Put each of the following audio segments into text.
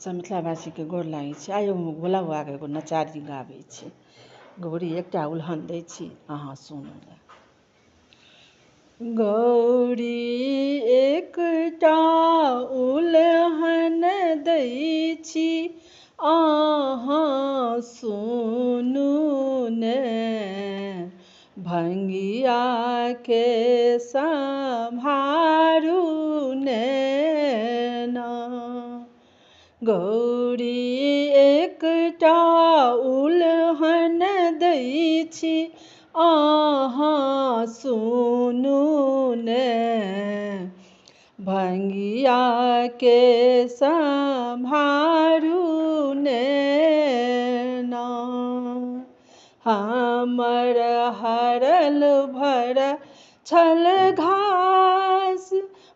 सब मिथिलावासी के गोर लागै छै। आइ हम भोला बाबा के एगो नचारी गाबै छी। गौरी एकटा उल्हन दै छी, अहाँ सुनू। गौरी एकटा उल्हन दै छी, अहाँ सुनू ने। भंगिया के सम्हारू ने ना। गौरी एकटा उल्हन दै छी, अहाँ सुनू ने। भंगिया के सम्हारू ने ना। हमर हरल भर छल घास,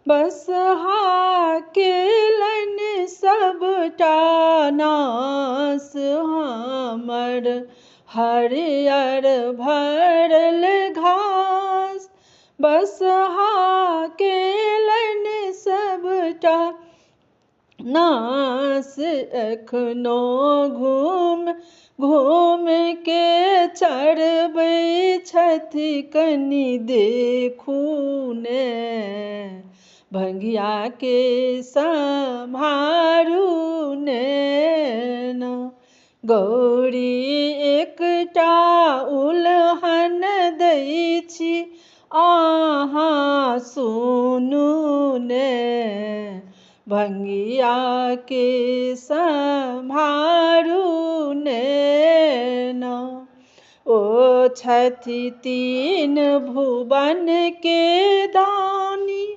बसहा केलनि सबटा नास। हमर हरियर भरल घास, बसहा केलनि सबटा नास। एखनो घूम घूम के चढ़बै छथि, कनि देखू ने। भंगिया के सम्हारू ने ना। गौरी एकटा उल्हन दै छी, अहाँ सुनू ने। भंगिया के सम्हारू ने ना। ओ छथि तीन भुवन के दानी,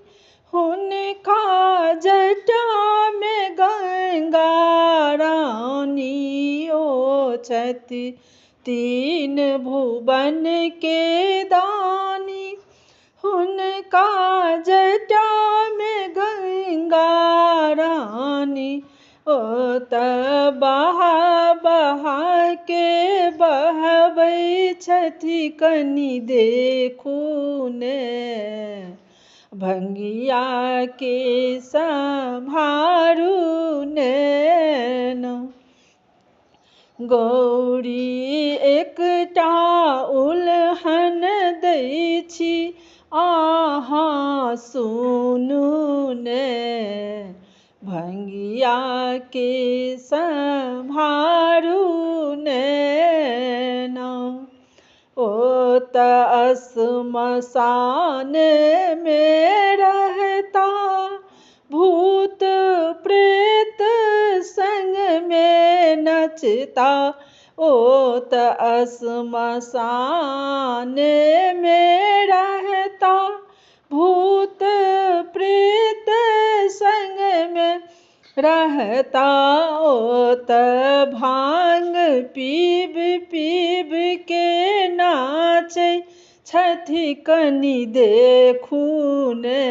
हुनका जटा में गंगा रानी। ओ छथि तीन भुवन के दानी, हुनका जटा में गंगा रानी। ओ त बहा बहा के बहबै छथि, कनि देखू ने। भंगिया के सम्हारू ने ना। गौरी एकटा उल्हन दै छी, अहाँ सुनू ने। भंगिया के सम्हारू ने ना। ओ त श्मशान में रहता, भूत प्रेत संग में नचता। ओ त श्मशान में रहता, भूत प्रेत संग में रहता। ओ त भांग पीब पीब के नाचै छथि, कनि देखू ने।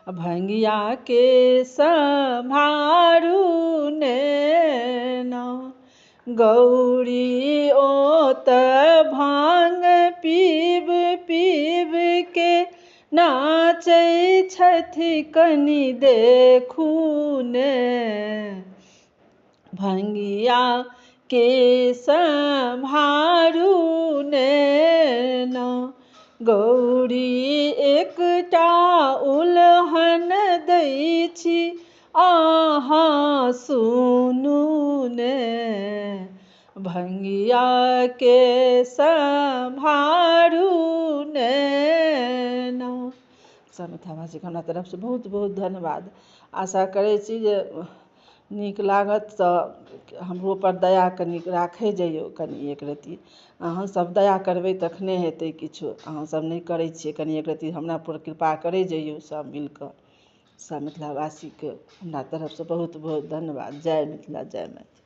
भंगिया के सम्हारू ने ना। गौरी ओ त भांग पीब पीब के नाचै छथि, कनि देखू ने। भंगिया के सम्हारू ने ना। गौरी एकटा उल्हन दै छी, अहाँ सुनू ने। भंगिया के सम्हारू ने ना। सब मिथिलावासी के हमरा तरफ से बहुत बहुत धन्यवाद। आशा करै छी जे नीक लागत तऽ हमरो पर दया कनि राखै जइयौ कनि एक रत्ती। अहाँ सब दया करबै तखने हेतै किछो। अहाँ सब नहि करै छियै, कनि एक रत्ती हमरा पर कृपा करै जइयौ सब मिल कऽ। सब मिथिलावासी के हमरा तरफ से बहुत बहुत धन्यवाद। जय मिथिला, जय मैथिली।